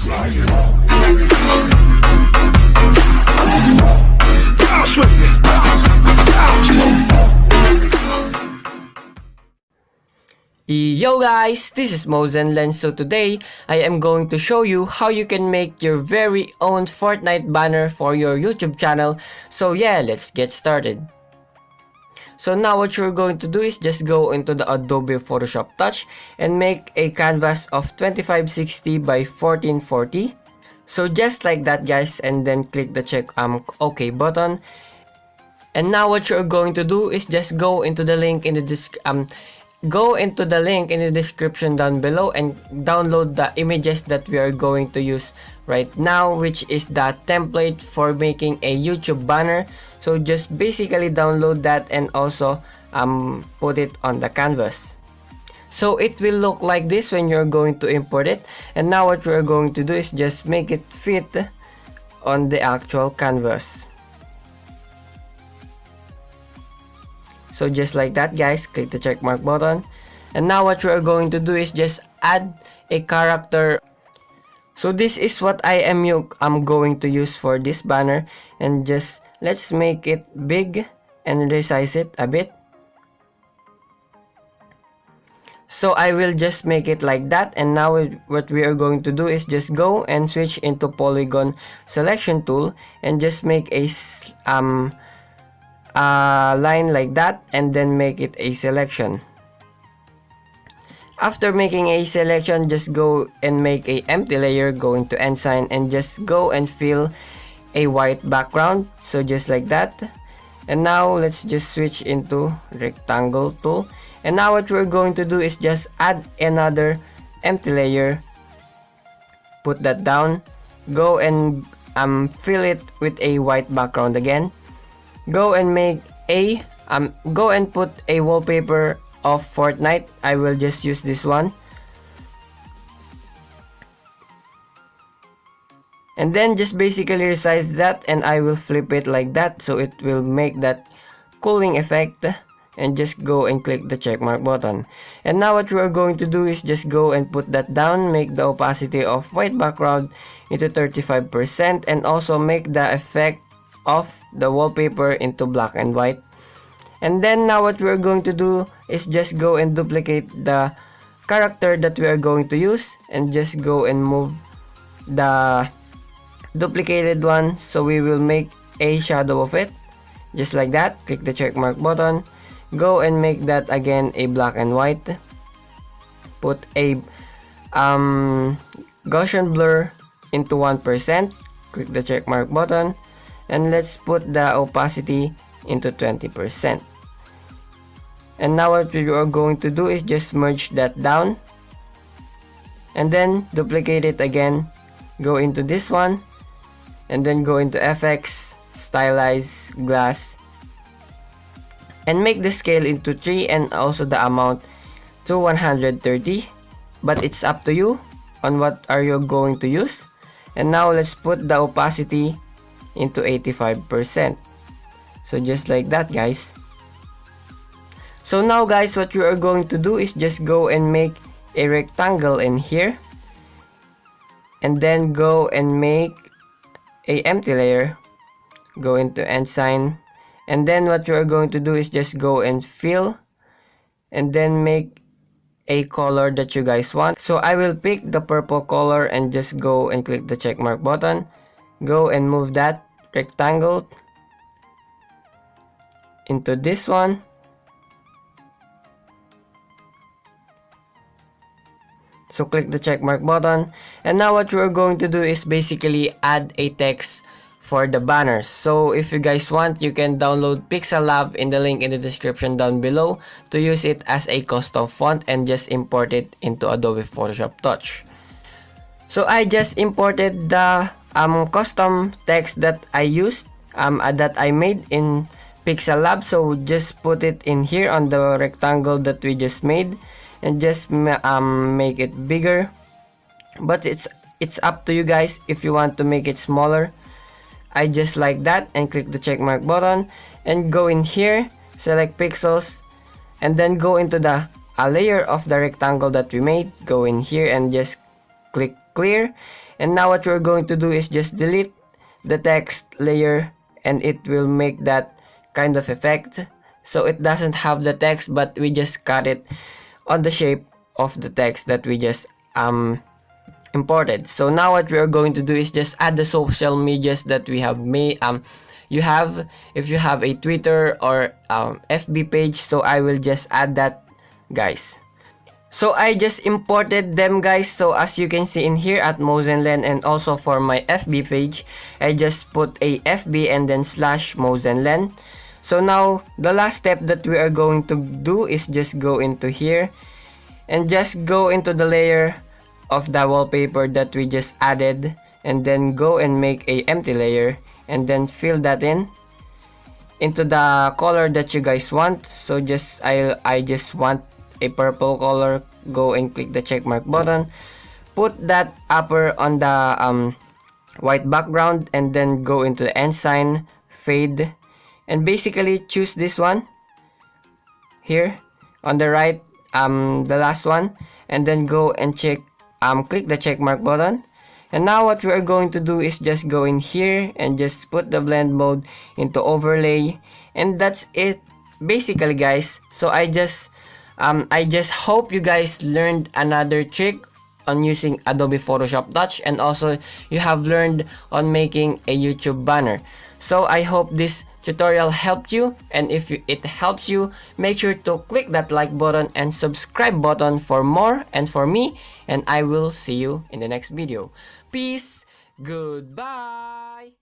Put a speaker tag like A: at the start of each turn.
A: Yo guys, this is Mozenlen. So today, I am going to show you how you can make your very own Fortnite banner for your YouTube channel. So yeah, let's get started. So now what you're going to do is just go into the Adobe Photoshop Touch and make a canvas of 2560 by 1440. So just like that guys, and then click the check OK button. And now what you're going to do is just go into the link in the description down below and download the images that we are going to use right now, which is the template for making a YouTube banner. So just basically download that and also put it on the canvas. So it will look like this when you're going to import it. And now what we're going to do is just make it fit on the actual canvas. So just like that guys, click the check mark button. And now what we are going to do is just add a character. So this is what I'm going to use for this banner. And just let's make it big and resize it a bit. So I will just make it like that. And now what we are going to do is just go and switch into polygon selection tool and just make a line like that, and then make it a selection. After making a selection, just go and make a empty layer, go into ensign and just go and fill a white background. So just like that. And now let's just switch into rectangle tool. And now what we're going to do is just add another empty layer, put that down, go and fill it with a white background again. Go and make a go and put a wallpaper of Fortnite. I will just use this one. And then just basically resize that, and I will flip it like that so it will make that cooling effect. And just go and click the checkmark button. And now what we are going to do is just go and put that down, make the opacity of white background into 35%, and also make the effect of the wallpaper into black and white. And then now what we're going to do is just go and duplicate the character that we are going to use, and just go and move the duplicated one so we will make a shadow of it, just like that. Click the check mark button, go and make that again a black and white, put a Gaussian blur into 1%, click the check mark button, and let's put the opacity into 20%. And now what we are going to do is just merge that down, and then duplicate it again, go into this one, and then go into FX, stylize, glass, and make the scale into 3 and also the amount to 130. But it's up to you on what are you going to use. And now let's put the opacity into 85%. So just like that guys. So now guys, what you are going to do is just go and make a rectangle in here, and then go and make a empty layer, go into ensign, and then what you are going to do is just go and fill, and then make a color that you guys want. So I will pick the purple color and just go and click the check mark button, go and move that rectangle into this one. So click the check mark button, and now what we're going to do is basically add a text for the banners. So if you guys want, you can download Pixel Lab in the link in the description down below to use it as a custom font and just import it into Adobe Photoshop Touch. So I just imported the custom text that I used, that I made in Pixel Lab. So just put it in here on the rectangle that we just made, and just make it bigger. But it's up to you guys if you want to make it smaller. I just like that, and click the check mark button and go in here, select pixels, and then go into the layer of the rectangle that we made. Go in here and just click clear, and now what we're going to do is just delete the text layer, and it will make that kind of effect. So it doesn't have the text, but we just cut it on the shape of the text that we just imported. So now what we are going to do is just add the social medias that we have made. If you have a Twitter or FB page, so I will just add that, guys. So I just imported them, guys. So as you can see in here at Mozenlen, and also for my FB page, I just put a FB and then /Mozenlen. So now the last step that we are going to do is just go into here and just go into the layer of the wallpaper that we just added, and then go and make a empty layer, and then fill that in into the color that you guys want. So I just want a purple color. Go and click the check mark button, put that upper on the white background, and then go into the ensign, fade, and basically choose this one here on the right, the last one, and then go and click the check mark button. And now what we are going to do is just go in here and just put the blend mode into overlay, and that's it basically, guys. So I just hope you guys learned another trick on using Adobe Photoshop Touch, and also you have learned on making a YouTube banner. So I hope this tutorial helped you, and if it helps you, make sure to click that like button and subscribe button for more and for me, and I will see you in the next video. Peace, goodbye.